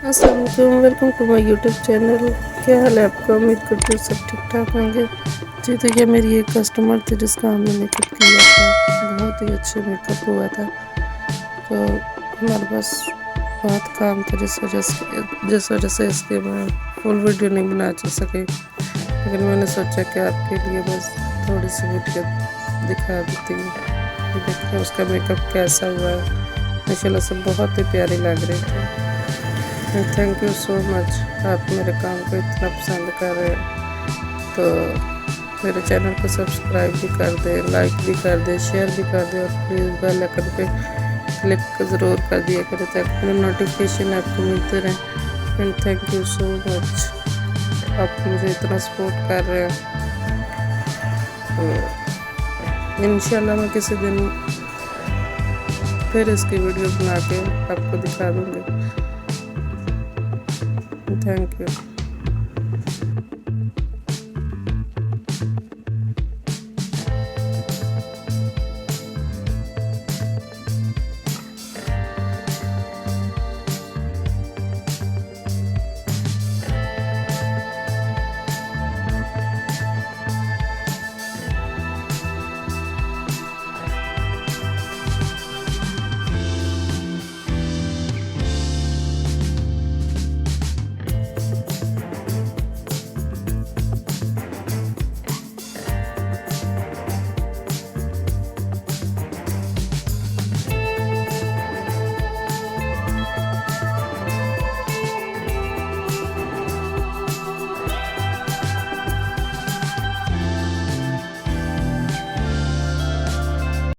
अस्सलाम वालेकुम, welcome to my YouTube channel. क्या हाल है आपका? उम्मीद करती हूँ सब ठीक ठाक होंगे जी। तो ये मेरी एक कस्टमर थी जिसका हमने मेकअप किया था, बहुत ही अच्छे मेकअप हुआ था। तो हमारे पास बहुत काम था जिस वजह से इसके मैं फुल वीडियो नहीं बना सके, लेकिन मैंने सोचा कि आपके लिए बस थोड़ी सी वीडियो दिखा देती हूँ। देखिए उसका मेकअप कैसा हुआ है, माशाल्लाह से बहुत ही प्यारी लग रही थी। थैंक यू सो मच, आप मेरे काम को इतना पसंद कर रहे हैं। तो मेरे चैनल को सब्सक्राइब भी कर दें, लाइक भी कर दें, शेयर भी कर दें और प्लीज़ बेल आइकन पे क्लिक ज़रूर कर दिया करें ताकि मेरे नोटिफिकेशन आपको मिलते रहें। And thank you so much, आप मुझे इतना सपोर्ट कर रहे हैं। तो इंशाल्लाह मैं किसी दिन फिर इसकी वीडियो बना के आपको दिखा दूँगी। Thank you.